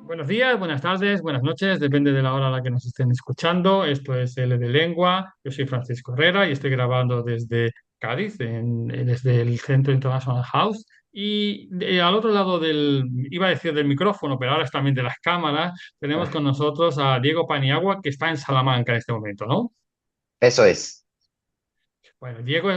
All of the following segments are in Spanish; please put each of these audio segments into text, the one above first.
Buenos días, buenas tardes, buenas noches, depende de la hora a la que nos estén escuchando. Esto es L de Lengua. Yo soy Francisco Herrera y estoy grabando desde Cádiz, desde el Centro International House. Al otro lado iba a decir del micrófono, pero ahora es también de las cámaras, tenemos con nosotros a Diego Paniagua, que está en Salamanca en este momento, ¿no? Eso es. Bueno, Diego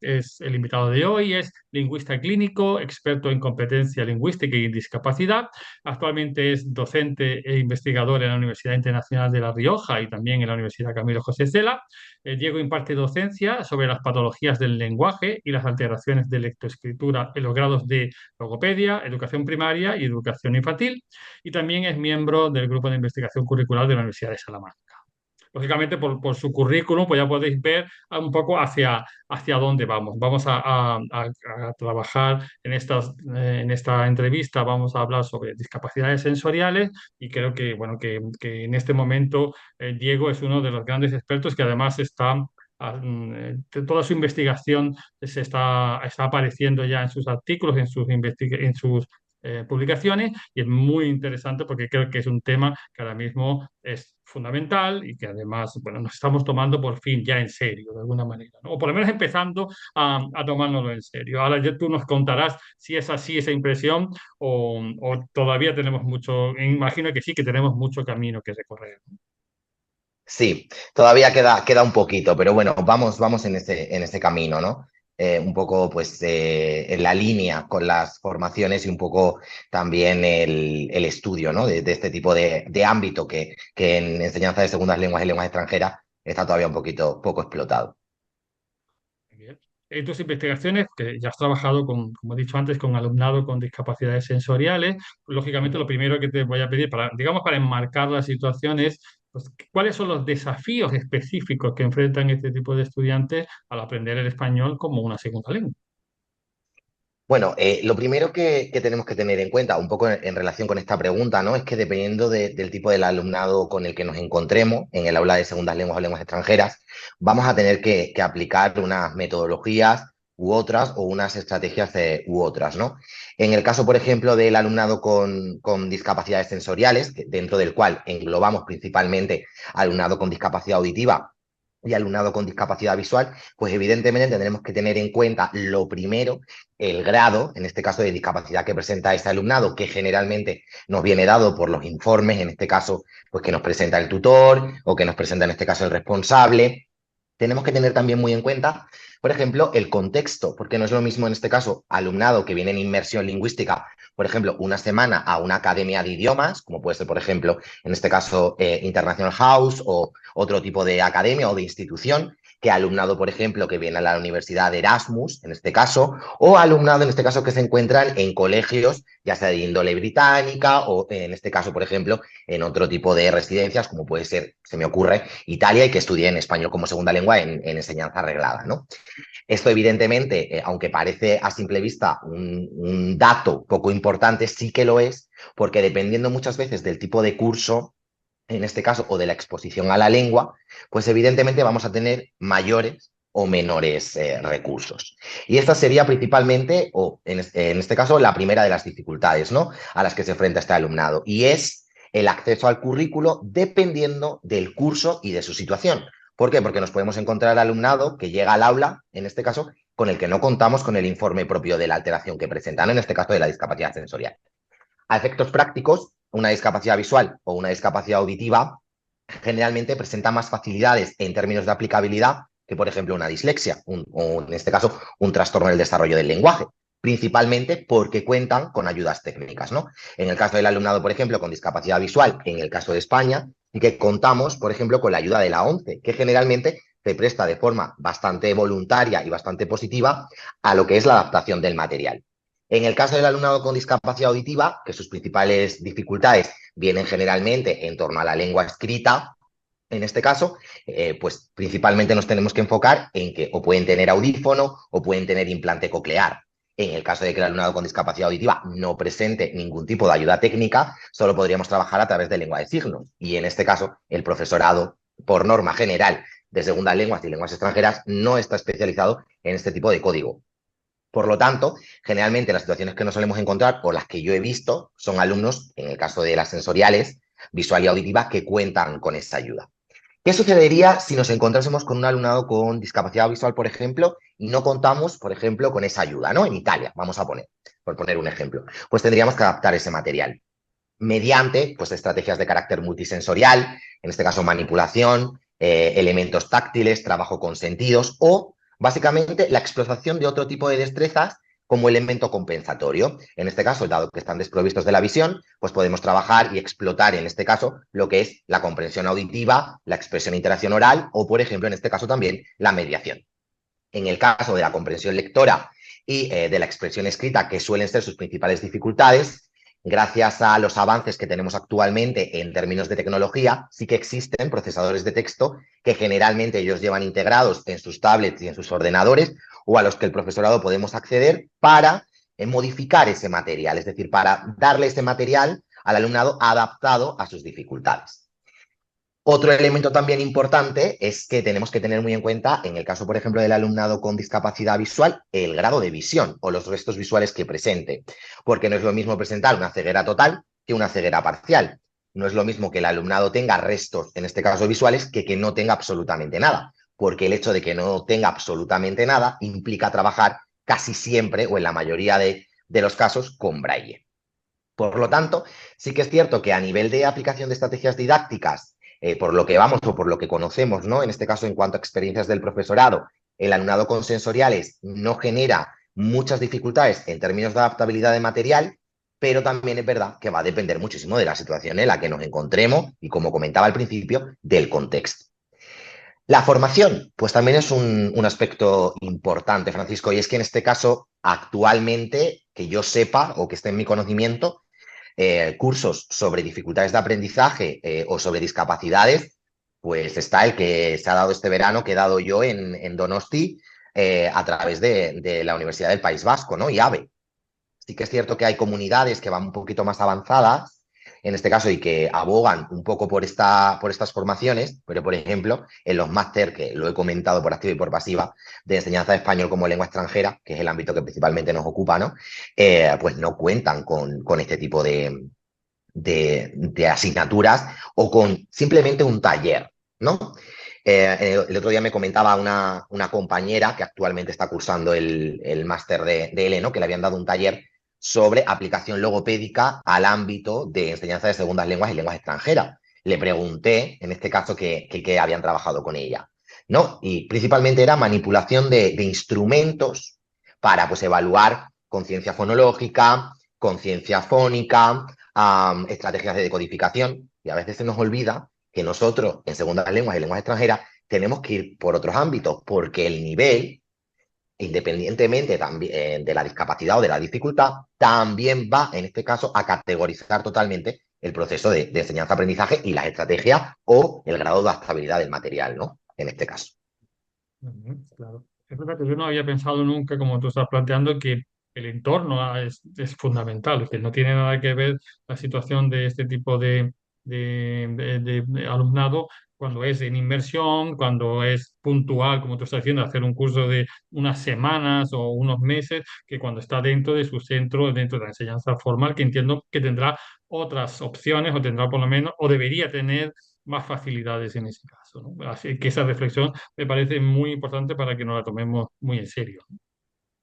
es el invitado de hoy, es lingüista clínico, experto en competencia lingüística y discapacidad. Actualmente es docente e investigador en la Universidad Internacional de La Rioja y también en la Universidad Camilo José Cela. Diego imparte docencia sobre las patologías del lenguaje y las alteraciones de lectoescritura en los grados de logopedia, educación primaria y educación infantil. Y también es miembro del grupo de investigación curricular de la Universidad de Salamanca. Lógicamente, por su currículum, pues ya podéis ver un poco hacia dónde vamos. Vamos a trabajar en esta entrevista, vamos a hablar sobre discapacidades sensoriales y creo que, bueno, que en este momento Diego es uno de los grandes expertos que además toda su investigación está apareciendo ya en sus artículos, en sus publicaciones y es muy interesante porque creo que es un tema que ahora mismo es fundamental y que además, bueno, nos estamos tomando por fin ya en serio, de alguna manera, ¿no? O por lo menos empezando a tomárnoslo en serio. Ahora ya tú nos contarás si es así esa impresión o todavía tenemos mucho, imagino que sí, que tenemos mucho camino que recorrer. Sí, todavía queda un poquito, pero bueno, vamos en ese camino, ¿no? Un poco, pues, en la línea con las formaciones y un poco también el estudio, ¿no? De este tipo de ámbito que en enseñanza de segundas lenguas y lenguas extranjeras está todavía un poquito poco explotado. Bien. En tus investigaciones, que ya has trabajado con, como he dicho antes, con alumnado con discapacidades sensoriales, lógicamente lo primero que te voy a pedir para, digamos, para enmarcar la situación es, pues, ¿cuáles son los desafíos específicos que enfrentan este tipo de estudiantes al aprender el español como una segunda lengua? Bueno, lo primero que tenemos que tener en cuenta, un poco en relación con esta pregunta, ¿no? Es que dependiendo del tipo del alumnado con el que nos encontremos en el aula de segundas lenguas o lenguas extranjeras, vamos a tener que aplicar unas metodologías u otras o unas estrategias u otras, ¿no? En el caso, por ejemplo, del alumnado con discapacidades sensoriales, dentro del cual englobamos principalmente alumnado con discapacidad auditiva y alumnado con discapacidad visual, pues evidentemente tendremos que tener en cuenta lo primero, el grado, en este caso de discapacidad que presenta este alumnado, que generalmente nos viene dado por los informes, en este caso, pues que nos presenta el tutor o que nos presenta en este caso el responsable. Tenemos que tener también muy en cuenta, por ejemplo, el contexto, porque no es lo mismo en este caso alumnado que viene en inmersión lingüística, por ejemplo, una semana a una academia de idiomas, como puede ser, por ejemplo, en este caso International House o otro tipo de academia o de institución, que alumnado, por ejemplo, que viene a la Universidad de Erasmus, en este caso, o alumnado, en este caso, que se encuentran en colegios, ya sea de índole británica o, en este caso, por ejemplo, en otro tipo de residencias, como puede ser, se me ocurre, Italia, y que estudie en español como segunda lengua en enseñanza reglada, ¿no? Esto, evidentemente, aunque parece a simple vista un dato poco importante, sí que lo es, porque dependiendo muchas veces del tipo de curso, en este caso, o de la exposición a la lengua, pues evidentemente vamos a tener mayores o menores recursos. Y esta sería principalmente, o en este caso, la primera de las dificultades, ¿no? A las que se enfrenta este alumnado, y es el acceso al currículo dependiendo del curso y de su situación. ¿Por qué? Porque nos podemos encontrar alumnado que llega al aula, en este caso, con el que no contamos con el informe propio de la alteración que presentan, en este caso de la discapacidad sensorial. A efectos prácticos, una discapacidad visual o una discapacidad auditiva generalmente presenta más facilidades en términos de aplicabilidad que, por ejemplo, una dislexia, o en este caso, un trastorno del desarrollo del lenguaje, principalmente porque cuentan con ayudas técnicas, ¿no? En el caso del alumnado, por ejemplo, con discapacidad visual, en el caso de España, y que contamos, por ejemplo, con la ayuda de la ONCE, que generalmente se presta de forma bastante voluntaria y bastante positiva a lo que es la adaptación del material. En el caso del alumnado con discapacidad auditiva, que sus principales dificultades vienen generalmente en torno a la lengua escrita, en este caso, pues principalmente nos tenemos que enfocar en que o pueden tener audífono o pueden tener implante coclear. En el caso de que el alumnado con discapacidad auditiva no presente ningún tipo de ayuda técnica, solo podríamos trabajar a través de lengua de signos. Y en este caso, el profesorado, por norma general, de segundas lenguas y lenguas extranjeras, no está especializado en este tipo de código. Por lo tanto, generalmente las situaciones que nos solemos encontrar, o las que yo he visto, son alumnos, en el caso de las sensoriales, visual y auditiva, que cuentan con esa ayuda. ¿Qué sucedería si nos encontrásemos con un alumnado con discapacidad visual, por ejemplo, y no contamos, por ejemplo, con esa ayuda, ¿no? En Italia, vamos a poner, por poner un ejemplo. Pues tendríamos que adaptar ese material mediante pues, estrategias de carácter multisensorial, en este caso manipulación, elementos táctiles, trabajo con sentidos o básicamente la explotación de otro tipo de destrezas como elemento compensatorio. En este caso, dado que están desprovistos de la visión, pues podemos trabajar y explotar en este caso lo que es la comprensión auditiva, la expresión e interacción oral o, por ejemplo, en este caso también la mediación. En el caso de la comprensión lectora y de la expresión escrita, que suelen ser sus principales dificultades, gracias a los avances que tenemos actualmente en términos de tecnología, sí que existen procesadores de texto que generalmente ellos llevan integrados en sus tablets y en sus ordenadores o a los que el profesorado podemos acceder para modificar ese material, es decir, para darle ese material al alumnado adaptado a sus dificultades. Otro elemento también importante es que tenemos que tener muy en cuenta, en el caso, por ejemplo, del alumnado con discapacidad visual, el grado de visión o los restos visuales que presente, porque no es lo mismo presentar una ceguera total que una ceguera parcial. No es lo mismo que el alumnado tenga restos, en este caso visuales, que no tenga absolutamente nada, porque el hecho de que no tenga absolutamente nada implica trabajar casi siempre o en la mayoría de los casos con braille. Por lo tanto, sí que es cierto que a nivel de aplicación de estrategias didácticas, por lo que vamos o por lo que conocemos, ¿no? En este caso, en cuanto a experiencias del profesorado, el alumnado con sensoriales no genera muchas dificultades en términos de adaptabilidad de material, pero también es verdad que va a depender muchísimo de la situación en la que nos encontremos y, como comentaba al principio, del contexto. La formación, pues también es un aspecto importante, Francisco, y es que en este caso, actualmente, que yo sepa o que esté en mi conocimiento, cursos sobre dificultades de aprendizaje o sobre discapacidades, pues está el que se ha dado este verano, que he dado yo en Donosti a través de la Universidad del País Vasco, ¿no? Y AVE. Sí que es cierto que hay comunidades que van un poquito más avanzadas, en este caso, y que abogan un poco por estas formaciones, pero por ejemplo, en los máster, que lo he comentado por activa y por pasiva, de enseñanza de español como lengua extranjera, que es el ámbito que principalmente nos ocupa, ¿no? Pues no cuentan con este tipo de asignaturas o con simplemente un taller, ¿no? El otro día me comentaba una compañera que actualmente está cursando el máster de ELE, ¿no? Que le habían dado un taller sobre aplicación logopédica al ámbito de enseñanza de segundas lenguas y lenguas extranjeras. Le pregunté, en este caso, que habían trabajado con ella, ¿no? Y principalmente era manipulación de instrumentos para, pues, evaluar conciencia fonológica, conciencia fónica, estrategias de decodificación, y a veces se nos olvida que nosotros, en segundas lenguas y lenguas extranjeras, tenemos que ir por otros ámbitos, porque el nivel, independientemente también de la discapacidad o de la dificultad, también va, en este caso, a categorizar totalmente el proceso de enseñanza-aprendizaje y las estrategias o el grado de adaptabilidad del material, ¿no? En este caso. Ujú, claro. Es verdad que yo no había pensado nunca, como tú estás planteando, que el entorno es fundamental, que no tiene nada que ver la situación de este tipo de alumnado cuando es en inmersión, cuando es puntual, como tú estás diciendo, hacer un curso de unas semanas o unos meses, que cuando está dentro de su centro, dentro de la enseñanza formal, que entiendo que tendrá otras opciones o tendrá por lo menos, o debería tener más facilidades en ese caso, ¿no? Así que esa reflexión me parece muy importante para que nos la tomemos muy en serio.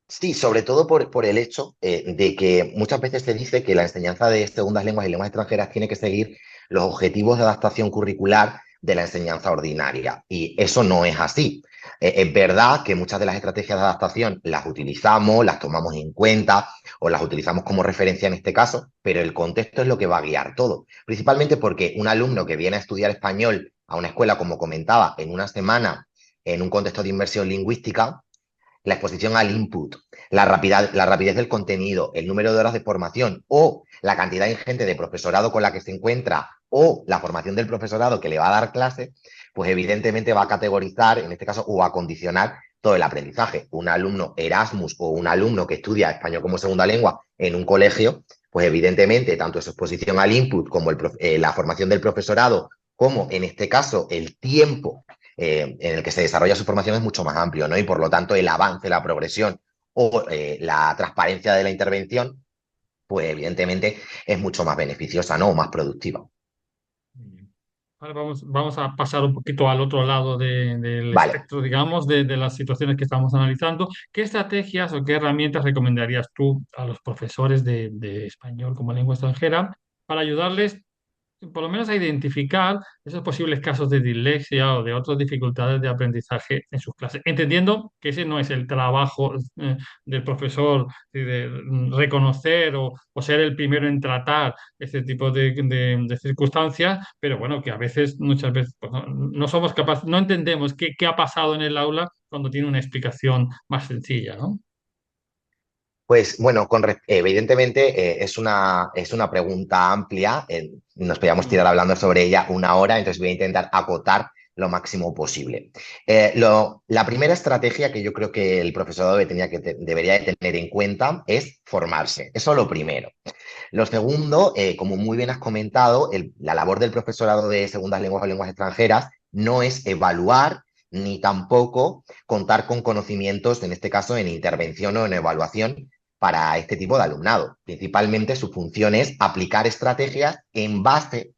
Sí, sobre todo por el hecho de que muchas veces se dice que la enseñanza de segundas lenguas y lenguas extranjeras tiene que seguir los objetivos de adaptación curricular de la enseñanza ordinaria. Y eso no es así. Es verdad que muchas de las estrategias de adaptación las utilizamos, las tomamos en cuenta o las utilizamos como referencia en este caso, pero el contexto es lo que va a guiar todo. Principalmente porque un alumno que viene a estudiar español a una escuela, como comentaba, en una semana, en un contexto de inmersión lingüística, la exposición al input, la rapidez del contenido, el número de horas de formación o la cantidad ingente de profesorado con la que se encuentra o la formación del profesorado que le va a dar clase, pues evidentemente va a categorizar, en este caso, o a condicionar todo el aprendizaje. Un alumno Erasmus o un alumno que estudia español como segunda lengua en un colegio, pues evidentemente tanto su exposición al input como la formación del profesorado, como en este caso el tiempo en el que se desarrolla su formación es mucho más amplio, ¿no? Y por lo tanto el avance, la progresión o la transparencia de la intervención, pues evidentemente es mucho más beneficiosa, ¿no? O más productiva. Muy bien. Ahora vamos a pasar un poquito al otro lado del Vale. espectro, digamos, de las situaciones que estamos analizando. ¿Qué estrategias o qué herramientas recomendarías tú a los profesores de español como lengua extranjera para ayudarles por lo menos a identificar esos posibles casos de dislexia o de otras dificultades de aprendizaje en sus clases, entendiendo que ese no es el trabajo del profesor de reconocer o ser el primero en tratar este tipo de circunstancias, pero bueno, que a veces, muchas veces, pues, no somos capaces, no entendemos qué ha pasado en el aula cuando tiene una explicación más sencilla, ¿no? Pues bueno, evidentemente es una pregunta amplia, nos podríamos tirar Mm, hablando sobre ella una hora, entonces voy a intentar acotar lo máximo posible. La primera estrategia que yo creo que el profesorado debería de tener en cuenta es formarse, eso lo primero. Lo segundo, como muy bien has comentado, la labor del profesorado de segundas lenguas o lenguas extranjeras no es evaluar ni tampoco contar con conocimientos, en este caso en intervención o en evaluación para este tipo de alumnado. Principalmente su función es aplicar estrategias en base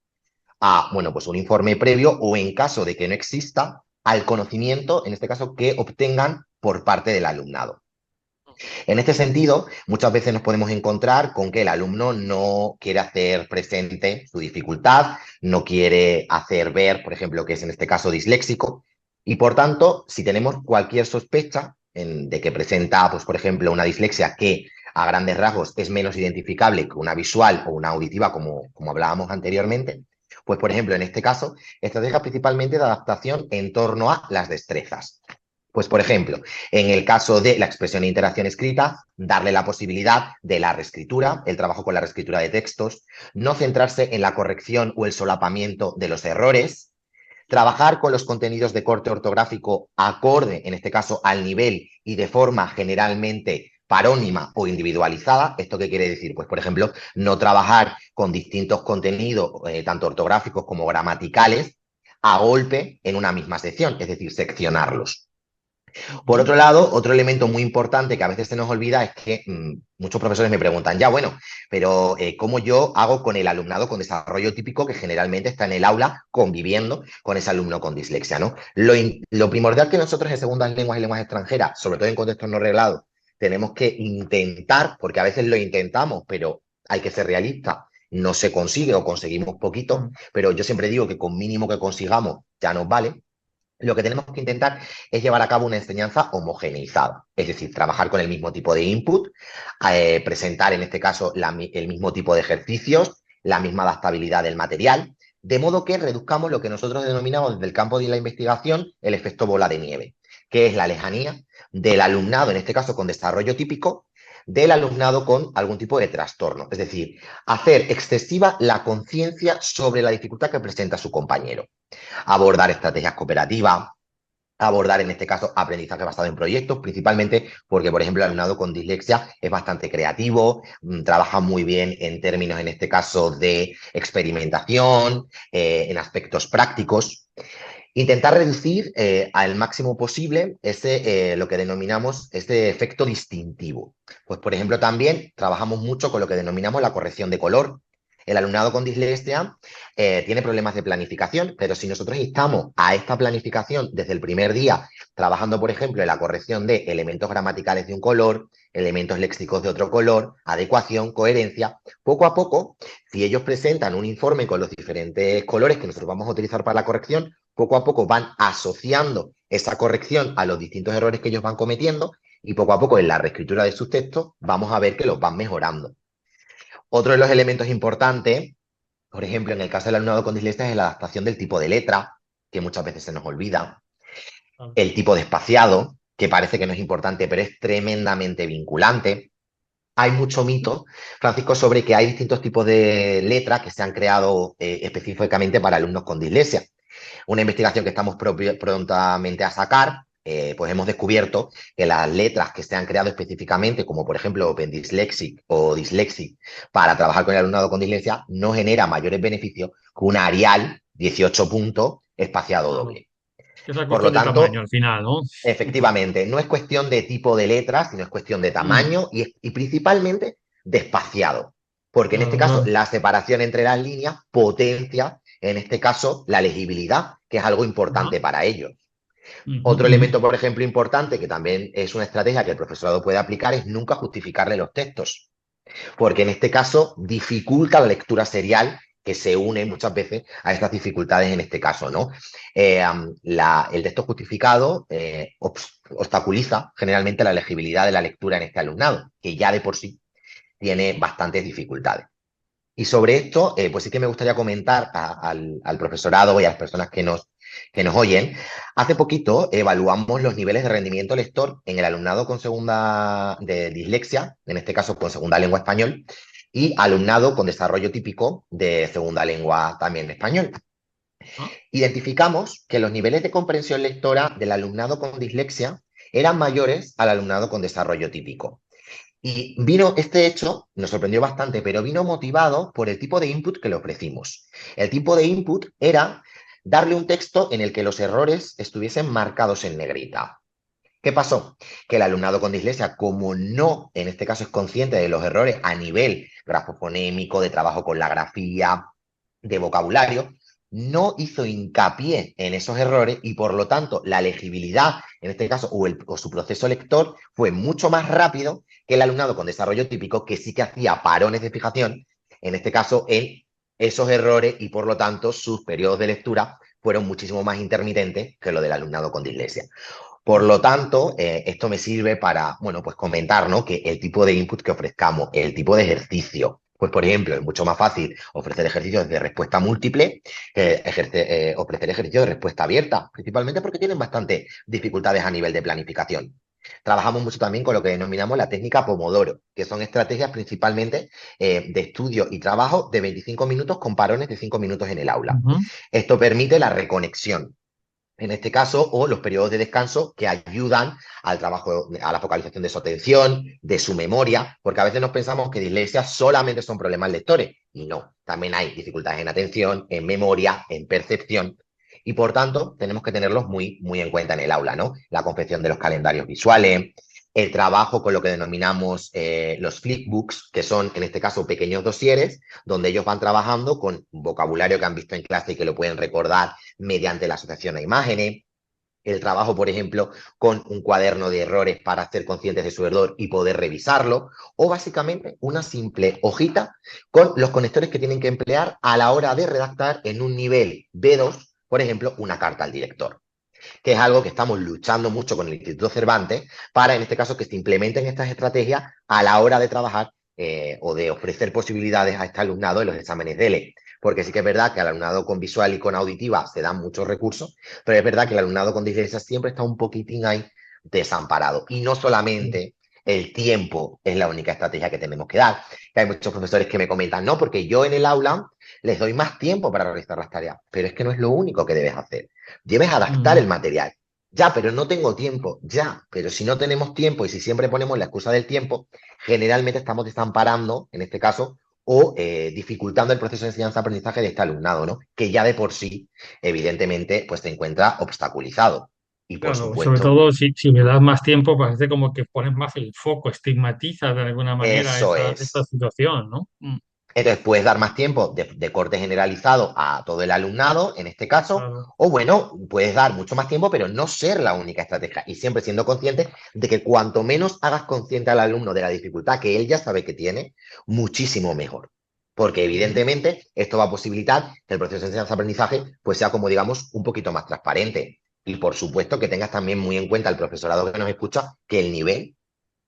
a, bueno, pues un informe previo o en caso de que no exista, al conocimiento, en este caso, que obtengan por parte del alumnado. En este sentido, muchas veces nos podemos encontrar con que el alumno no quiere hacer presente su dificultad, no quiere hacer ver, por ejemplo, que es en este caso disléxico, y por tanto, si tenemos cualquier sospecha de que presenta, pues, por ejemplo, una dislexia que a grandes rasgos es menos identificable que una visual o una auditiva, como hablábamos anteriormente, pues, por ejemplo, en este caso, estrategias principalmente de adaptación en torno a las destrezas. Pues, por ejemplo, en el caso de la expresión e interacción escrita, darle la posibilidad de la reescritura, el trabajo con la reescritura de textos, no centrarse en la corrección o el solapamiento de los errores, trabajar con los contenidos de corte ortográfico acorde, en este caso, al nivel y de forma generalmente parónima o individualizada. ¿Esto qué quiere decir? Pues, por ejemplo, no trabajar con distintos contenidos, tanto ortográficos como gramaticales, a golpe en una misma sección, es decir, seccionarlos. Por ujú. otro lado, otro elemento muy importante que a veces se nos olvida es que muchos profesores me preguntan, ya bueno, pero ¿cómo yo hago con el alumnado con desarrollo típico que generalmente está en el aula conviviendo con ese alumno con dislexia, ¿no? Lo primordial que nosotros en segundas lenguas y lenguas extranjeras, sobre todo en contextos no reglados, tenemos que intentar, porque a veces lo intentamos, pero hay que ser realista, no se consigue o conseguimos poquito, Mm, pero yo siempre digo que con mínimo que consigamos ya nos vale. Lo que tenemos que intentar es llevar a cabo una enseñanza homogeneizada, es decir, trabajar con el mismo tipo de input, presentar en este caso el mismo tipo de ejercicios, la misma adaptabilidad del material, de modo que reduzcamos lo que nosotros denominamos desde el campo de la investigación el efecto bola de nieve, que es la lejanía del alumnado, en este caso con desarrollo típico, del alumnado con algún tipo de trastorno, es decir, hacer excesiva la conciencia sobre la dificultad que presenta su compañero, abordar estrategias cooperativas, abordar en este caso aprendizaje basado en proyectos, principalmente porque, por ejemplo, el alumnado con dislexia es bastante creativo, trabaja muy bien en términos, en este caso, de experimentación, en aspectos prácticos. Intentar reducir al máximo posible lo que denominamos este efecto distintivo. Pues, por ejemplo, también trabajamos mucho con lo que denominamos la corrección de color. El alumnado con dislexia tiene problemas de planificación, pero si nosotros instamos a esta planificación desde el primer día, trabajando, por ejemplo, en la corrección de elementos gramaticales de un color, elementos léxicos de otro color, adecuación, coherencia, poco a poco, si ellos presentan un informe con los diferentes colores que nosotros vamos a utilizar para la corrección, poco a poco van asociando esa corrección a los distintos errores que ellos van cometiendo y poco a poco en la reescritura de sus textos vamos a ver que los van mejorando. Otro de los elementos importantes, por ejemplo, en el caso del alumnado con dislexia, es la adaptación del tipo de letra, que muchas veces se nos olvida, claro. el tipo de espaciado, que parece que no es importante, pero es tremendamente vinculante. Hay mucho mito, Francisco, sobre que hay distintos tipos de letras que se han creado específicamente para alumnos con dislexia. Una investigación que estamos prontamente a sacar, pues hemos descubierto que las letras que se han creado específicamente, como por ejemplo Open Dyslexic o Dyslexic, para trabajar con el alumnado con dislexia, no genera mayores beneficios que un Arial 18 puntos espaciado Ajá. doble. Es la Por cuestión lo de tamaño tanto, al final, ¿no? efectivamente, no es cuestión de tipo de letras, sino es cuestión de Mm, tamaño y principalmente de espaciado. Porque en este claro, caso, claro. la separación entre las líneas potencia, en este caso, la legibilidad, que es algo Ajá. importante para ellos. Ujú, Otro ujú. elemento, por ejemplo, importante, que también es una estrategia que el profesorado puede aplicar, es nunca justificarle los textos, porque en este caso dificulta la lectura serial que se une muchas veces a estas dificultades en este caso, ¿no? El texto justificado obstaculiza generalmente la legibilidad de la lectura en este alumnado, que ya de por sí tiene bastantes dificultades. Y sobre esto, pues sí que me gustaría comentar al profesorado y a las personas que nos oyen. Hace poquito evaluamos los niveles de rendimiento lector en el alumnado con segunda de dislexia, en este caso con segunda lengua español, y alumnado con desarrollo típico de segunda lengua también español. Ah, Identificamos que los niveles de comprensión lectora del alumnado con dislexia eran mayores al alumnado con desarrollo típico. Y vino este hecho, nos sorprendió bastante, pero vino motivado por el tipo de input que le ofrecimos. El tipo de input era darle un texto en el que los errores estuviesen marcados en negrita. ¿Qué pasó? Que el alumnado con dislexia, como no, en este caso es consciente de los errores a nivel grafofonémico, de trabajo con la grafía, de vocabulario, no hizo hincapié en esos errores y por lo tanto la legibilidad, en este caso, o su proceso lector fue mucho más rápido que el alumnado con desarrollo típico que sí que hacía parones de fijación, en este caso en esos errores y por lo tanto sus periodos de lectura fueron muchísimo más intermitentes que lo del alumnado con dislexia. Por lo tanto, esto me sirve para, bueno, pues comentar, ¿no? Que el tipo de input que ofrezcamos, el tipo de ejercicio, pues por ejemplo, es mucho más fácil ofrecer ejercicios de respuesta múltiple que ofrecer ejercicios de respuesta abierta, principalmente porque tienen bastantes dificultades a nivel de planificación. Trabajamos mucho también con lo que denominamos la técnica Pomodoro, que son estrategias principalmente de estudio y trabajo de 25 minutos con parones de 5 minutos en el aula. ujú. Esto permite la reconexión en este caso, o los periodos de descanso que ayudan al trabajo, a la focalización de su atención, de su memoria, porque a veces nos pensamos que dislexia solamente son problemas lectores, y no, también hay dificultades en atención, en memoria, en percepción, y por tanto tenemos que tenerlos muy, muy en cuenta en el aula, ¿no? La confección de los calendarios visuales, el trabajo con lo que denominamos los flipbooks, que son en este caso pequeños dosieres, donde ellos van trabajando con vocabulario que han visto en clase y que lo pueden recordar mediante la asociación a imágenes, el trabajo, por ejemplo, con un cuaderno de errores para ser conscientes de su error y poder revisarlo, o básicamente una simple hojita con los conectores que tienen que emplear a la hora de redactar en un nivel B2, por ejemplo, una carta al director, que es algo que estamos luchando mucho con el Instituto Cervantes para, en este caso, que se implementen estas estrategias a la hora de trabajar o de ofrecer posibilidades a este alumnado en los exámenes de DELE. Porque sí que es verdad que al alumnado con visual y con auditiva se dan muchos recursos, pero es verdad que el alumnado con dislexia siempre está un poquitín ahí desamparado. Y no solamente el tiempo es la única estrategia que tenemos que dar. Que hay muchos profesores que me comentan, no, porque yo en el aula les doy más tiempo para realizar las tareas, pero es que no es lo único que debes hacer. Debes adaptar Mm, el material. Ya, pero no tengo tiempo. Ya, pero si no tenemos tiempo y si siempre ponemos la excusa del tiempo, generalmente estamos desamparando, en este caso, o dificultando el proceso de enseñanza-aprendizaje de este alumnado, ¿no? Que ya de por sí, evidentemente, pues se encuentra obstaculizado. Y por claro, sobre supuesto, todo si le das más tiempo, parece como que pones más el foco, estigmatizas de alguna manera eso esa es. situación, ¿no? Entonces puedes dar más tiempo de corte generalizado a todo el alumnado, en este caso, Claro. o bueno, puedes dar mucho más tiempo, pero no ser la única estrategia y siempre siendo consciente de que cuanto menos hagas consciente al alumno de la dificultad que él ya sabe que tiene, muchísimo mejor. Porque Ujú. evidentemente esto va a posibilitar que el proceso de enseñanza-aprendizaje pues sea como digamos un poquito más transparente. Y por supuesto que tengas también muy en cuenta el profesorado que nos escucha que el nivel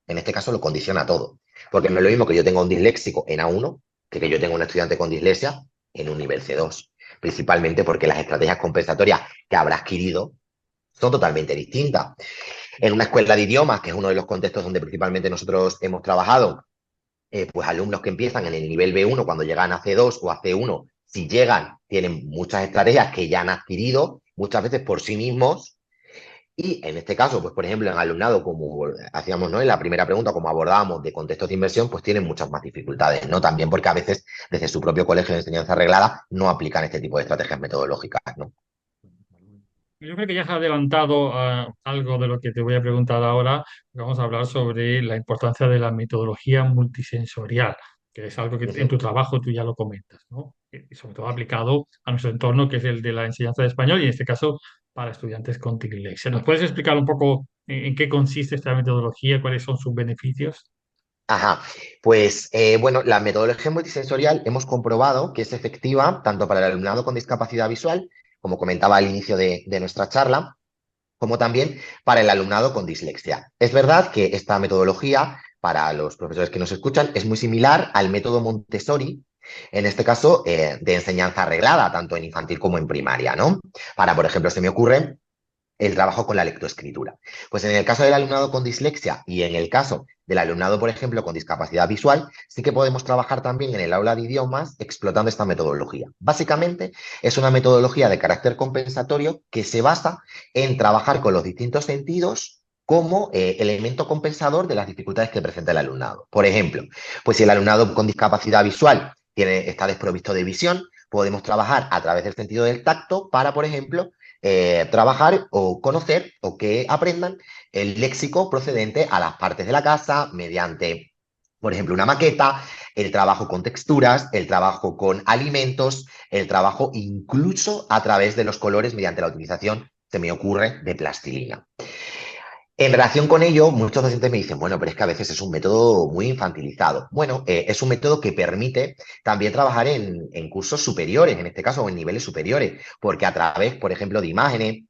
en este caso lo condiciona todo. Porque no es lo mismo que yo tenga un disléxico en A1 que yo tenga un estudiante con dislexia en un nivel C2. Principalmente porque las estrategias compensatorias que habrá adquirido son totalmente distintas. En una escuela de idiomas, que es uno de los contextos donde principalmente nosotros hemos trabajado, pues alumnos que empiezan en el nivel B1 cuando llegan a C2 o a C1, si llegan, tienen muchas estrategias que ya han adquirido, muchas veces por sí mismos, y en este caso, pues por ejemplo, en alumnado, como hacíamos, ¿no? En la primera pregunta, como abordábamos de contextos de inversión, pues tienen muchas más dificultades, ¿no? También porque a veces desde su propio colegio de enseñanza reglada no aplican este tipo de estrategias metodológicas, ¿no? Yo creo que ya has adelantado algo de lo que te voy a preguntar ahora. Vamos a hablar sobre la importancia de la metodología multisensorial, que es algo que en Ujú. tu trabajo tú ya lo comentas, ¿no? Y sobre todo aplicado a nuestro entorno, que es el de la enseñanza de español y en este caso para estudiantes con dislexia. ¿Nos puedes explicar un poco en qué consiste esta metodología, cuáles son sus beneficios? Ajá, pues bueno, la metodología multisensorial hemos comprobado que es efectiva tanto para el alumnado con discapacidad visual, como comentaba al inicio de nuestra charla, como también para el alumnado con dislexia. Es verdad que esta metodología, para los profesores que nos escuchan, es muy similar al método Montessori, en este caso de enseñanza arreglada, tanto en infantil como en primaria, ¿no? Para, por ejemplo, se me ocurre el trabajo con la lectoescritura. Pues en el caso del alumnado con dislexia y en el caso del alumnado, por ejemplo, con discapacidad visual, sí que podemos trabajar también en el aula de idiomas explotando esta metodología. Básicamente es una metodología de carácter compensatorio que se basa en trabajar con los distintos sentidos como elemento compensador de las dificultades que presenta el alumnado. Por ejemplo, pues si el alumnado con discapacidad visual está desprovisto de visión, podemos trabajar a través del sentido del tacto para, por ejemplo, trabajar o conocer o que aprendan el léxico procedente a las partes de la casa mediante, por ejemplo, una maqueta, el trabajo con texturas, el trabajo con alimentos, el trabajo incluso a través de los colores mediante la utilización, se me ocurre, de plastilina. En relación con ello, muchos docentes me dicen, bueno, pero es que a veces es un método muy infantilizado. Bueno, es un método que permite también trabajar en cursos superiores, en este caso, o en niveles superiores, porque a través, por ejemplo, de imágenes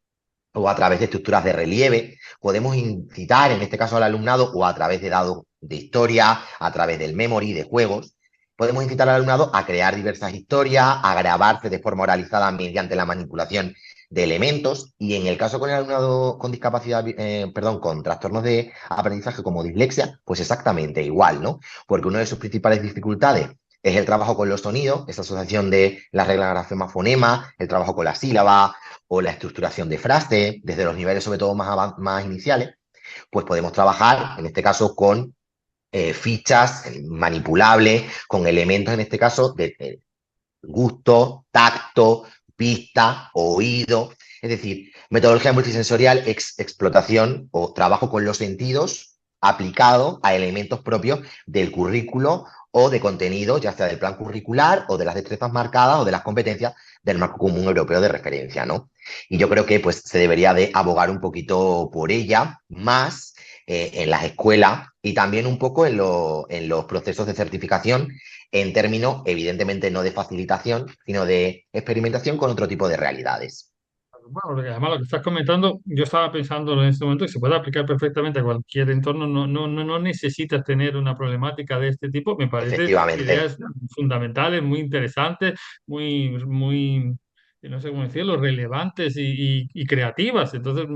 o a través de estructuras de relieve, podemos incitar, en este caso, al alumnado, o a través de dados de historia, a través del memory, de juegos, podemos incitar al alumnado a crear diversas historias, a grabarse de forma oralizada mediante la manipulación de elementos y en el caso con el alumnado con discapacidad, perdón, con trastornos de aprendizaje como dislexia, pues exactamente igual, ¿no? Porque una de sus principales dificultades es el trabajo con los sonidos, esa asociación de las reglas grafema-fonema, el trabajo con la sílaba o la estructuración de frase, desde los niveles sobre todo más iniciales, pues podemos trabajar, en este caso, con fichas manipulables, con elementos, en este caso, de gusto, tacto, vista, oído. Es decir, metodología multisensorial, explotación o trabajo con los sentidos aplicado a elementos propios del currículo o de contenido, ya sea del plan curricular o de las destrezas marcadas o de las competencias del marco común europeo de referencia, ¿no? Y yo creo que pues se debería de abogar un poquito por ella más en las escuelas y también un poco en los procesos de certificación en términos, evidentemente, no de facilitación, sino de experimentación con otro tipo de realidades. Bueno, porque además lo que estás comentando, yo estaba pensando en este momento que se puede aplicar perfectamente a cualquier entorno, no necesitas tener una problemática de este tipo. Me parece Efectivamente. ideas fundamentales, muy interesantes, muy, no sé cómo decirlo, relevantes y creativas. Entonces,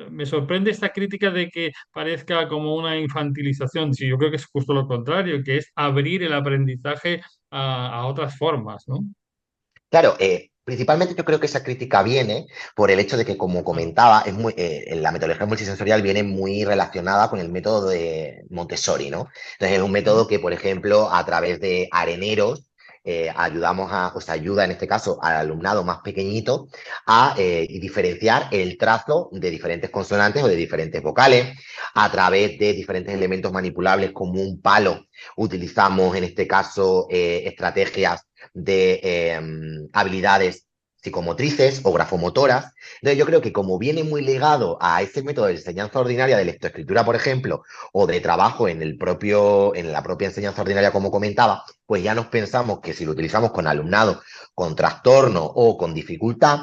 me sorprende esta crítica de que parezca como una infantilización. Sí, yo creo que es justo lo contrario, que es abrir el aprendizaje a otras formas, ¿no? Claro, principalmente yo creo que esa crítica viene por el hecho de que, como Claro. comentaba, la metodología multisensorial viene muy relacionada con el método de Montessori, ¿no? Entonces es un Ujú. método que, por ejemplo, a través de areneros, o sea, ayuda en este caso al alumnado más pequeñito a diferenciar el trazo de diferentes consonantes o de diferentes vocales. A través de diferentes elementos manipulables como un palo, utilizamos en este caso estrategias de habilidades psicomotrices o grafomotoras. Entonces yo creo que como viene muy ligado a ese método de enseñanza ordinaria de lectoescritura, por ejemplo, o de trabajo en la propia enseñanza ordinaria, como comentaba, pues ya nos pensamos que si lo utilizamos con alumnado con trastorno o con dificultad,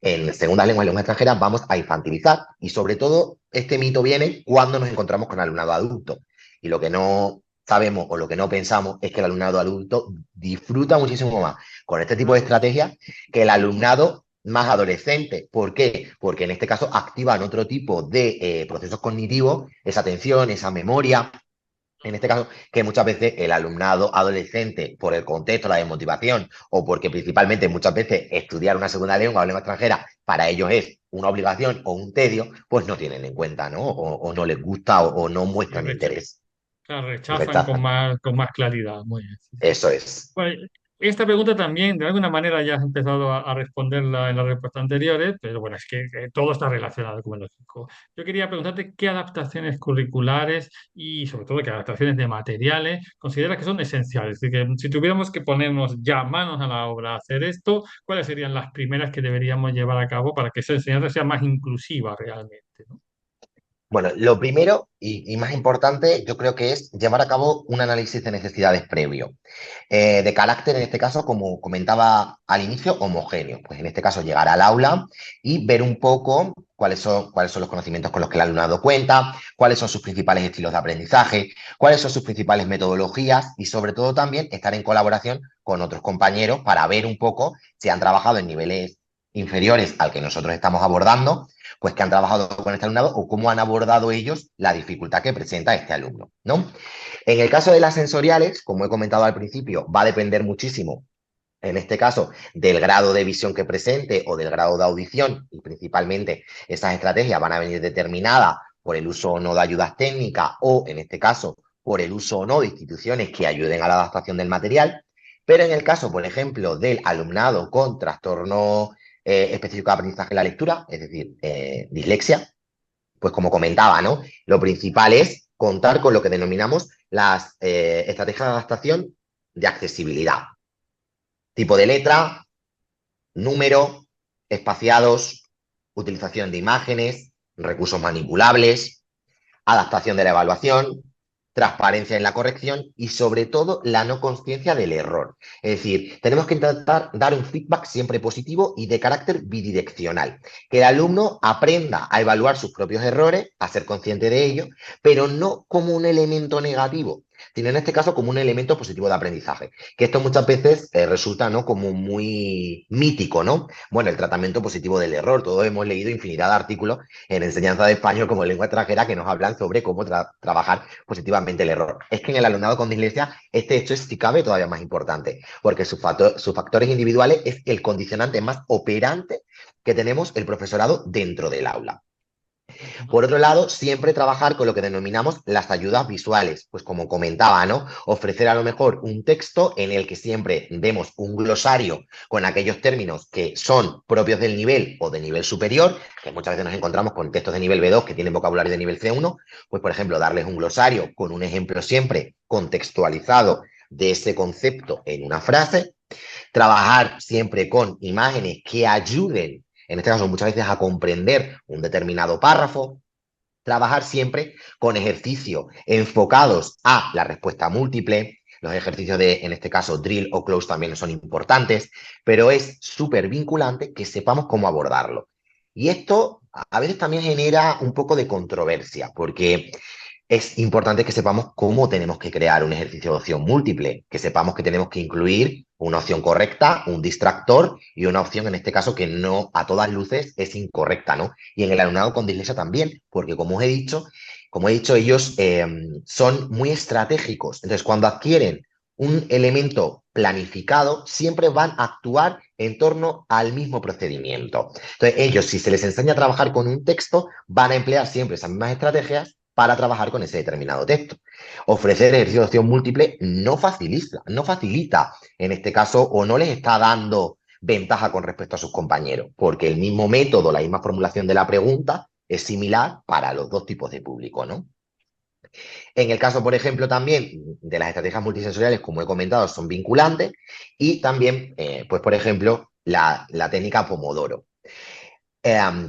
en segundas lenguas y lenguas extranjeras vamos a infantilizar. Y sobre todo, este mito viene cuando nos encontramos con alumnado adulto. Y lo que no sabemos o lo que no pensamos es que el alumnado adulto disfruta muchísimo más con este tipo de Claro. estrategias que el alumnado más adolescente. ¿Por qué? Porque en este caso activan otro tipo de procesos cognitivos, esa atención, esa memoria. En este caso, que muchas veces el alumnado adolescente, por el contexto, la desmotivación, o porque principalmente muchas veces estudiar una segunda lengua o lengua extranjera para ellos es una obligación o un tedio, pues no tienen en cuenta, ¿no? O no les gusta o no Y muestran interés claro, y rechazan rechazan. con más claridad. Muy bien. Sí, sí. Eso es. Bueno, esta pregunta también, de alguna manera, ya has empezado a responderla en las respuestas anteriores, pero bueno, es que todo está relacionado, como lógico. Yo quería preguntarte qué adaptaciones curriculares y, sobre todo, qué adaptaciones de materiales consideras que son esenciales. Es decir, que si tuviéramos que ponernos ya manos a la obra a hacer esto, ¿cuáles serían las primeras que deberíamos llevar a cabo para que esa enseñanza sea más inclusiva realmente, ¿no? Bueno, lo primero y más importante, yo creo que es llevar a cabo un análisis de necesidades previo. De carácter, en este caso, como comentaba al inicio, homogéneo. Pues en este caso, llegar al aula y ver un poco cuáles son los conocimientos con los que el alumnado cuenta, cuáles son sus principales estilos de aprendizaje, cuáles son sus principales metodologías y, sobre todo, también estar en colaboración con otros compañeros para ver un poco si han trabajado en niveles inferiores al que nosotros estamos abordando, pues que han trabajado con este alumnado o cómo han abordado ellos la dificultad que presenta este alumno, ¿no? En el caso de las sensoriales, como he comentado al principio, va a depender muchísimo, en este caso, del grado de visión que presente o del grado de audición, y principalmente esas estrategias van a venir determinadas por el uso o no de ayudas técnicas o, en este caso, por el uso o no de instituciones que ayuden a la adaptación del material. Pero en el caso, por ejemplo, del alumnado con trastorno específico de aprendizaje de la lectura, es decir, dislexia, pues como comentaba, ¿no? Lo principal es contar con lo que denominamos las estrategias de adaptación de accesibilidad. Tipo de letra, número, espaciados, utilización de imágenes, recursos manipulables, adaptación de la evaluación, transparencia en la corrección y sobre todo la no conciencia del error. Es decir, tenemos que intentar dar un feedback siempre positivo y de carácter bidireccional, que el alumno aprenda a evaluar sus propios errores, a ser consciente de ello, pero no como un elemento negativo, sino en este caso como un elemento positivo de aprendizaje. Que esto muchas veces resulta, ¿no?, como muy mítico, ¿no? Bueno, el tratamiento positivo del error. Todos hemos leído infinidad de artículos en enseñanza de español como lengua extranjera que nos hablan sobre cómo trabajar positivamente el error. Es que en el alumnado con dislexia este hecho es, si cabe, todavía más importante, porque sus factores individuales es el condicionante más operante que tenemos el profesorado dentro del aula. Ujú. Por otro lado, siempre trabajar con lo que denominamos las ayudas visuales, pues como comentaba, ¿no? Ofrecer a lo mejor un texto en el que siempre demos un glosario con aquellos términos que son propios del nivel o de nivel superior, que muchas veces nos encontramos con textos de nivel B2 que tienen vocabulario de nivel C1, pues por ejemplo, darles un glosario con un ejemplo siempre contextualizado de ese concepto en una frase, trabajar siempre con imágenes que ayuden, en este caso muchas veces, a comprender un determinado párrafo, trabajar siempre con ejercicios enfocados a la respuesta múltiple. Los ejercicios de, en este caso, drill o close también son importantes, pero es súper vinculante que sepamos cómo abordarlo. Y esto a veces también genera un poco de controversia, porque es importante que sepamos cómo tenemos que crear un ejercicio de opción múltiple, que sepamos que tenemos que incluir una opción correcta, un distractor y una opción, en este caso, que no a todas luces es incorrecta, ¿no? Y en el alumnado con dislexia también, porque como he dicho, ellos son muy estratégicos. Entonces, cuando adquieren un elemento planificado, siempre van a actuar en torno al mismo procedimiento. Entonces, ellos, si se les enseña a trabajar con un texto, van a emplear siempre esas mismas estrategias para trabajar con ese determinado texto. Ofrecer ejercicio de opción múltiple no facilita en este caso o no les está dando ventaja con respecto a sus compañeros, porque el mismo método, la misma formulación de la pregunta es similar para los dos tipos de público, ¿no? En el caso, por ejemplo, también de las estrategias multisensoriales, como he comentado, son vinculantes y también, pues, por ejemplo, la técnica Pomodoro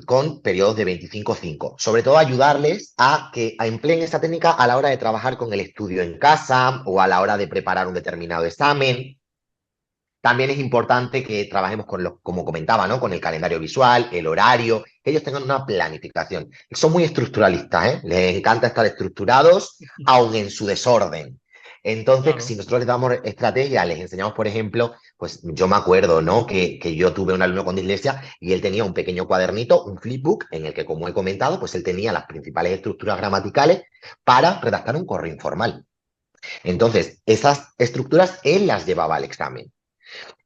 con periodos de 25-5. Sobre todo ayudarles a que empleen esta técnica a la hora de trabajar con el estudio en casa o a la hora de preparar un determinado examen. También es importante que trabajemos con como comentaba, ¿no? Con el calendario visual, el horario, que ellos tengan una planificación. Son muy estructuralistas, ¿eh? Les encanta estar estructurados, aun en su desorden. Entonces, si Claro. nosotros les damos estrategia, les enseñamos, por ejemplo, pues yo me acuerdo, ¿no? Que yo tuve un alumno con dislexia y él tenía un pequeño cuadernito, un flipbook, en el que, como he comentado, pues él tenía las principales estructuras gramaticales para redactar un correo informal. Entonces, esas estructuras él las llevaba al examen.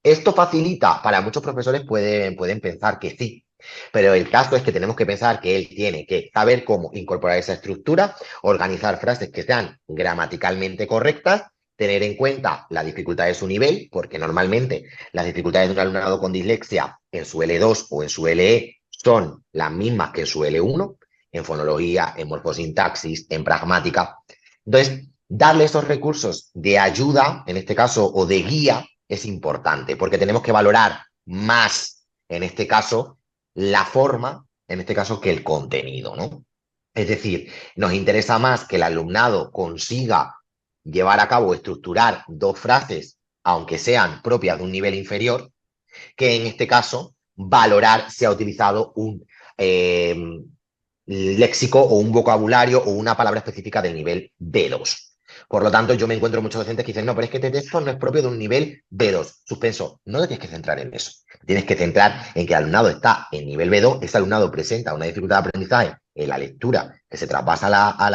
Esto facilita, para muchos profesores pueden pensar que sí, pero el caso es que tenemos que pensar que él tiene que saber cómo incorporar esa estructura, organizar frases que sean gramaticalmente correctas, tener en cuenta la dificultad de su nivel, porque normalmente las dificultades de un alumnado con dislexia en su L2 o en su LE son las mismas que en su L1, en fonología, en morfosintaxis, en pragmática. Entonces, darle esos recursos de ayuda, en este caso, o de guía, es importante, porque tenemos que valorar más, en este caso, la forma, en este caso, que el contenido, ¿no? Es decir, nos interesa más que el alumnado consiga llevar a cabo, estructurar dos frases, aunque sean propias de un nivel inferior, que en este caso valorar si ha utilizado un léxico o un vocabulario o una palabra específica del nivel B2. Por lo tanto, yo me encuentro muchos docentes que dicen, no, pero es que este texto no es propio de un nivel B2. Suspenso, no te tienes que centrar en eso. Tienes que centrar en que el alumnado está en nivel B2, ese alumnado presenta una dificultad de aprendizaje en la lectura que se traspasa a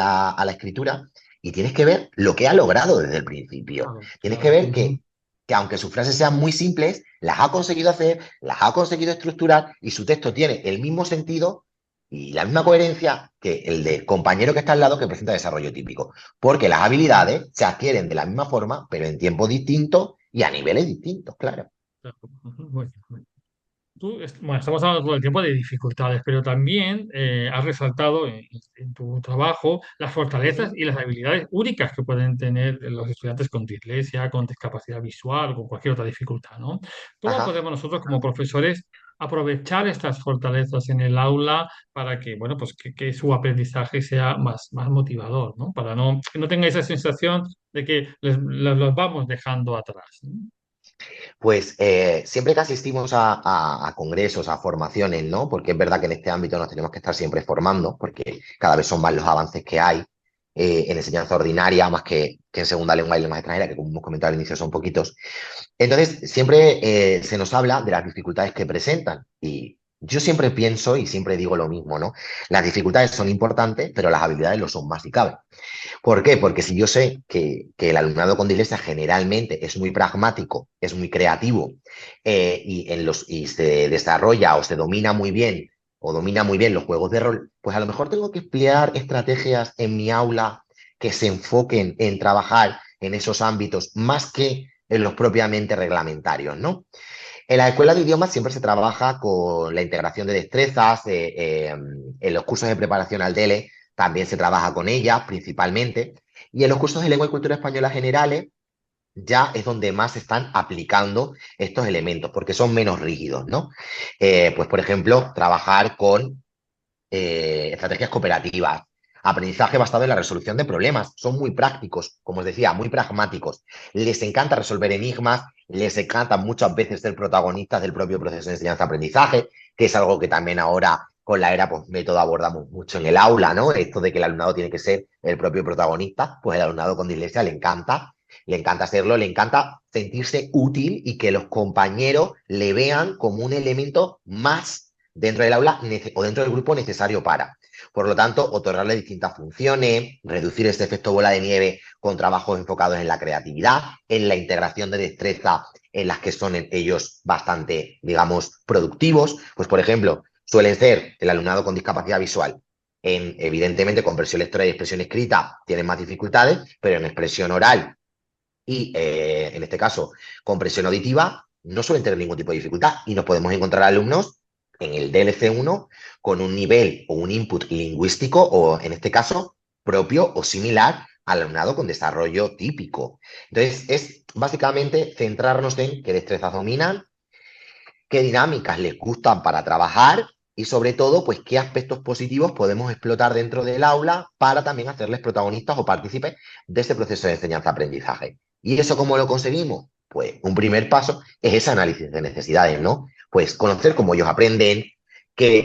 la escritura y tienes que ver lo que ha logrado desde el principio. Claro, Tienes que claro. ver que aunque sus frases sean muy simples, las ha conseguido hacer, las ha conseguido estructurar y su texto tiene el mismo sentido y la misma coherencia que el del compañero que está al lado que presenta desarrollo típico. Porque las habilidades se adquieren de la misma forma, pero en tiempos distintos y a niveles distintos, claro. Claro. Ujú, muy bien, muy bien. Bueno, estamos hablando todo el tiempo de dificultades, pero también has resaltado en tu trabajo las fortalezas Ujú. y las habilidades únicas que pueden tener los estudiantes con dislexia, con discapacidad visual o con cualquier otra dificultad, ¿no? ¿Cómo Ajá. podemos nosotros como profesores aprovechar estas fortalezas en el aula para que, bueno, pues que su aprendizaje sea más motivador, ¿no? Para que no tenga esa sensación de que los vamos dejando atrás, ¿no? Pues siempre que asistimos a congresos, a formaciones, ¿no? Porque es verdad que en este ámbito nos tenemos que estar siempre formando, porque cada vez son más los avances que hay en enseñanza ordinaria, más que en segunda lengua y lengua extranjera, que como hemos comentado al inicio son poquitos. Entonces, siempre se nos habla de las dificultades que presentan y yo siempre pienso y siempre digo lo mismo, ¿no? Las dificultades son importantes, pero las habilidades lo son más si cabe. ¿Por qué? Porque si yo sé que el alumnado con dislexia generalmente es muy pragmático, es muy creativo y se desarrolla o se domina muy bien o domina muy bien los juegos de rol, pues a lo mejor tengo que emplear estrategias en mi aula que se enfoquen en trabajar en esos ámbitos más que en los propiamente reglamentarios, ¿no? En la escuela de idiomas siempre se trabaja con la integración de destrezas, en los cursos de preparación al DELE también se trabaja con ellas principalmente, y en los cursos de lengua y cultura española generales ya es donde más se están aplicando estos elementos, porque son menos rígidos, ¿no? Pues, por ejemplo, trabajar con estrategias cooperativas, aprendizaje basado en la resolución de problemas. Son muy prácticos, como os decía, muy pragmáticos. Les encanta resolver enigmas, les encanta muchas veces ser protagonistas del propio proceso de enseñanza-aprendizaje, que es algo que también ahora con la era método abordamos mucho en el aula, ¿no? Esto de que el alumnado tiene que ser el propio protagonista, pues el alumnado con dislexia le encanta hacerlo, le encanta sentirse útil y que los compañeros le vean como un elemento más dentro del aula o dentro del grupo necesario para. Por lo tanto, otorgarle distintas funciones, reducir este efecto bola de nieve con trabajos enfocados en la creatividad, en la integración de destreza en las que son ellos bastante, digamos, productivos. Pues, por ejemplo, suelen ser el alumnado con discapacidad visual. Evidentemente, comprensión lectora y expresión escrita tienen más dificultades, pero en expresión oral y, en este caso, comprensión auditiva, no suelen tener ningún tipo de dificultad y nos podemos encontrar alumnos en el DLC1 con un nivel o un input lingüístico o, en este caso, propio o similar al alumnado con desarrollo típico. Entonces, es básicamente centrarnos en qué destrezas dominan, qué dinámicas les gustan para trabajar y sobre todo, pues qué aspectos positivos podemos explotar dentro del aula para también hacerles protagonistas o partícipes de ese proceso de enseñanza-aprendizaje. ¿Y eso cómo lo conseguimos? Pues un primer paso es ese análisis de necesidades, ¿no? Pues conocer cómo ellos aprenden,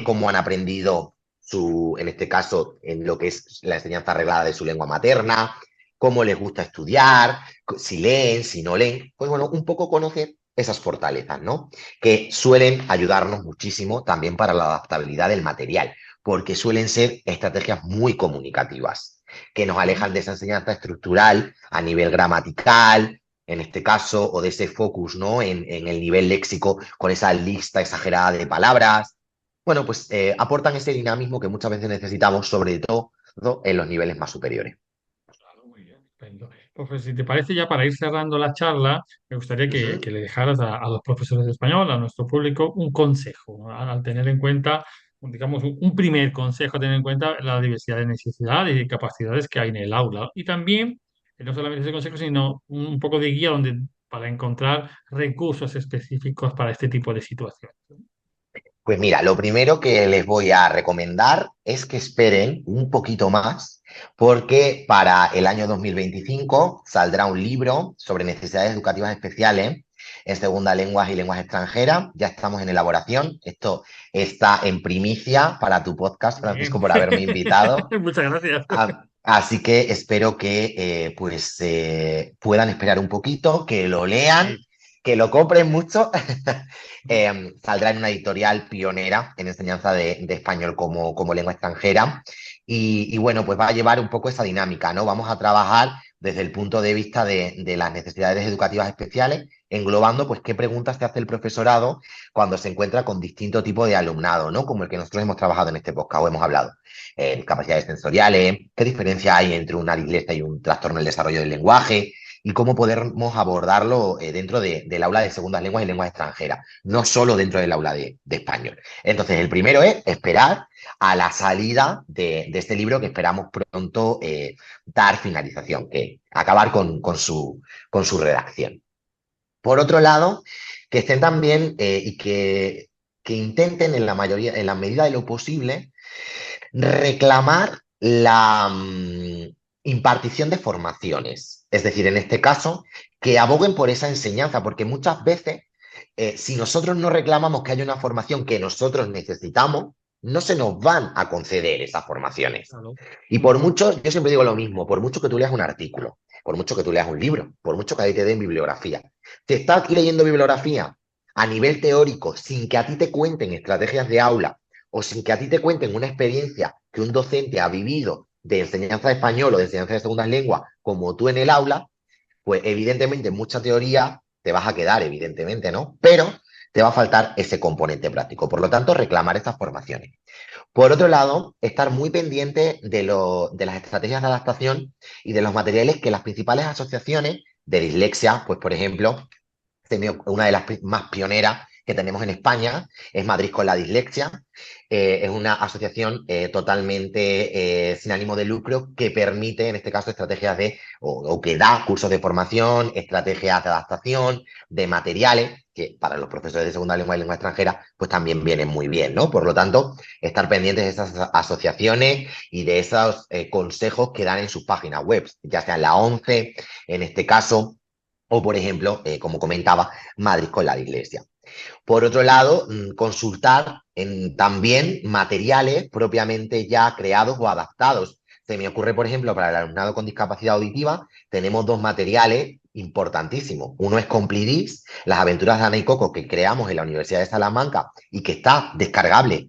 cómo han aprendido en este caso, en lo que es la enseñanza arreglada de su lengua materna, cómo les gusta estudiar, si leen, si no leen, pues bueno, un poco conocer esas fortalezas, ¿no? Que suelen ayudarnos muchísimo también para la adaptabilidad del material, porque suelen ser estrategias muy comunicativas, que nos alejan de esa enseñanza estructural a nivel gramatical, en este caso, o de ese focus, ¿no? En el nivel léxico, con esa lista exagerada de palabras. Bueno, pues aportan ese dinamismo que muchas veces necesitamos, sobre todo en los niveles más superiores. Claro, muy bien, estupendo. Pues si te parece, ya para ir cerrando la charla, me gustaría que Ujú. le dejaras a los profesores de español, a nuestro público, un consejo, ¿no? Al tener en cuenta, digamos, un primer consejo, tener en cuenta la diversidad de necesidades y capacidades que hay en el aula. Y también, no solamente ese consejo, sino un poco de guía para encontrar recursos específicos para este tipo de situaciones. Pues mira, lo primero que les voy a recomendar es que esperen un poquito más, porque para el año 2025 saldrá un libro sobre necesidades educativas especiales en segunda lenguas y lenguas extranjeras. Ya estamos en elaboración. Esto está en primicia para tu podcast, Bien, Francisco, por haberme invitado. muchas gracias. Así que espero que puedan esperar un poquito, que lo lean, Sí, que lo compren mucho. Saldrá en una editorial pionera en enseñanza de español como lengua extranjera. Y bueno, pues va a llevar un poco esa dinámica, ¿no? Vamos a trabajar desde el punto de vista de las necesidades educativas especiales, englobando pues qué preguntas te hace el profesorado cuando se encuentra con distinto tipo de alumnado, ¿no? Como el que nosotros hemos trabajado en este podcast o hemos hablado. Capacidades sensoriales, qué diferencia hay entre una dislexia y un trastorno del desarrollo del lenguaje y cómo podemos abordarlo dentro del aula de segundas lenguas y lenguas extranjeras, no solo dentro del aula de español. Entonces, el primero es esperar a la salida de este libro que esperamos pronto dar finalización, que acabar con su redacción. Por otro lado, que estén también que intenten en la mayoría, en la medida de lo posible, reclamar la impartición de formaciones. Es decir, en este caso, que aboguen por esa enseñanza, porque muchas veces, si nosotros no reclamamos que haya una formación que nosotros necesitamos, no se nos van a conceder esas formaciones. claro. Y por mucho, yo siempre digo lo mismo, por mucho que tú leas un artículo, por mucho que tú leas un libro, por mucho que a ti te den bibliografía, te estás leyendo bibliografía a nivel teórico sin que a ti te cuenten estrategias de aula o sin que a ti te cuenten una experiencia que un docente ha vivido de enseñanza de español o de enseñanza de segundas lenguas como tú en el aula, pues evidentemente mucha teoría te vas a quedar, evidentemente, ¿no? Pero te va a faltar ese componente práctico. Por lo tanto, reclamar estas formaciones. Por otro lado, estar muy pendiente de las estrategias de adaptación y de los materiales que las principales asociaciones de dislexia, pues por ejemplo, una de las más pioneras que tenemos en España, es Madrid con la Dislexia. Es una asociación totalmente sin ánimo de lucro que permite, en este caso, estrategias o que da cursos de formación, estrategias de adaptación, de materiales, que para los profesores de segunda lengua y lengua extranjera, pues también vienen muy bien, ¿no? Por lo tanto, estar pendientes de esas asociaciones y de esos consejos que dan en sus páginas web, ya sea en la ONCE, en este caso, o, por ejemplo, como comentaba, Madrid con la Iglesia. Por otro lado, consultar también materiales propiamente ya creados o adaptados. Se me ocurre, por ejemplo, para el alumnado con discapacidad auditiva, tenemos dos materiales importantísimos. Uno es Complidis, las aventuras de Ana y Coco que creamos en la Universidad de Salamanca y que está descargable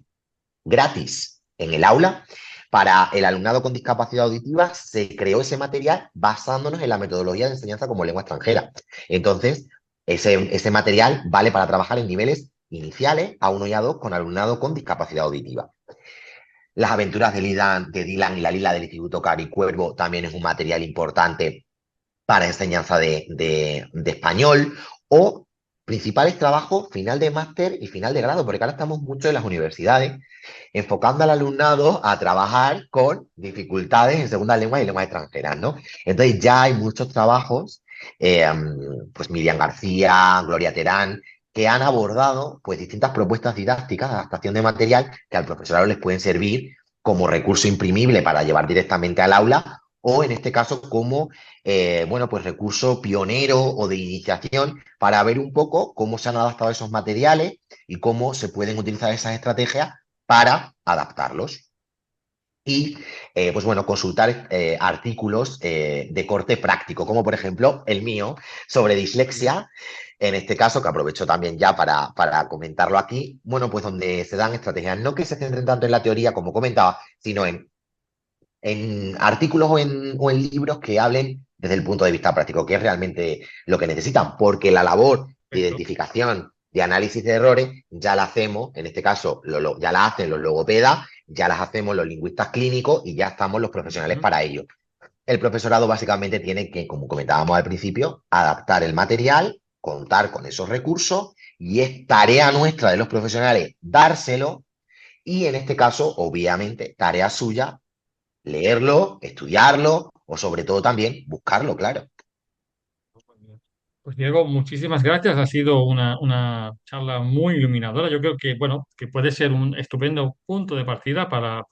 gratis en el aula. Para el alumnado con discapacidad auditiva se creó ese material basándonos en la metodología de enseñanza como lengua extranjera. Entonces, ese material vale para trabajar en niveles iniciales, A1 y A2, con alumnado con discapacidad auditiva. Las aventuras de Dylan y la Lila del Instituto Cari Cuervo también es un material importante para enseñanza de español o principales trabajos final de máster y final de grado, porque ahora estamos mucho en las universidades enfocando al alumnado a trabajar con dificultades en segunda lengua y lenguas extranjeras, ¿no? Entonces ya hay muchos trabajos, pues Miriam García, Gloria Terán, que han abordado pues distintas propuestas didácticas de adaptación de material que al profesorado les pueden servir como recurso imprimible para llevar directamente al aula o en este caso como bueno, pues recurso pionero o de iniciación para ver un poco cómo se han adaptado esos materiales y cómo se pueden utilizar esas estrategias para adaptarlos. Y, pues bueno, consultar artículos de corte práctico, como por ejemplo el mío sobre dislexia, en este caso, que aprovecho también ya para comentarlo aquí, bueno, pues donde se dan estrategias, no que se centren tanto en la teoría como comentaba, sino en artículos o en libros que hablen desde el punto de vista práctico, que es realmente lo que necesitan, porque la labor de Perfecto. identificación, de análisis de errores, ya la hacemos, en este caso, ya la hacen los logopedas, ya las hacemos los lingüistas clínicos y ya estamos los profesionales Ujú. para ello. El profesorado básicamente tiene que, como comentábamos al principio, adaptar el material, contar con esos recursos y es tarea nuestra de los profesionales dárselo y en este caso, obviamente, tarea suya leerlo, estudiarlo o sobre todo también buscarlo, claro. Pues Diego, muchísimas gracias. Ha sido una charla muy iluminadora. Yo creo que, bueno, que puede ser un estupendo punto de partida para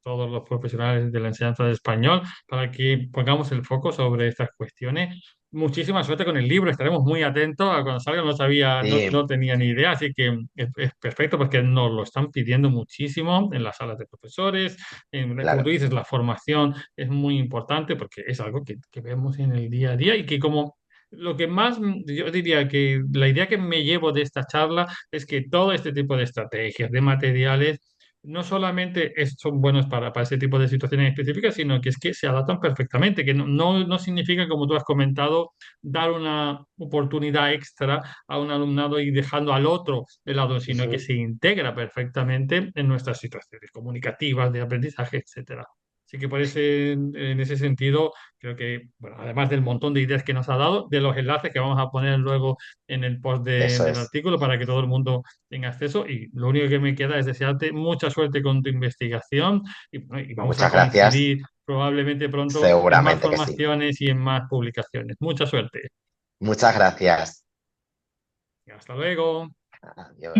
todos los profesionales de la enseñanza de español, para que pongamos el foco sobre estas cuestiones. Muchísima suerte con el libro. Estaremos muy atentos a cuando salga. No sabía, no Sí, tenía ni idea, así que es perfecto porque nos lo están pidiendo muchísimo en las salas de profesores. Como tú claro. dices, la formación es muy importante porque es algo que vemos en el día a día y que como lo que más, yo diría que la idea que me llevo de esta charla es que todo este tipo de estrategias, de materiales, no solamente son buenos para ese tipo de situaciones específicas, sino que es que se adaptan perfectamente, que no significa, como tú has comentado, dar una oportunidad extra a un alumnado y dejando al otro de lado, sino que Ujú. se integra perfectamente en nuestras situaciones comunicativas, de aprendizaje, etcétera. Así que en ese sentido, creo que, bueno, además del montón de ideas que nos ha dado, de los enlaces que vamos a poner luego en el post Eso del es. artículo para que todo el mundo tenga acceso. Y lo único que me queda es desearte mucha suerte con tu investigación y, bueno, y vamos a Muchas gracias. coincidir probablemente pronto en más Seguramente que sí. formaciones y en más publicaciones. Mucha suerte. Muchas gracias. Hasta luego. Adiós.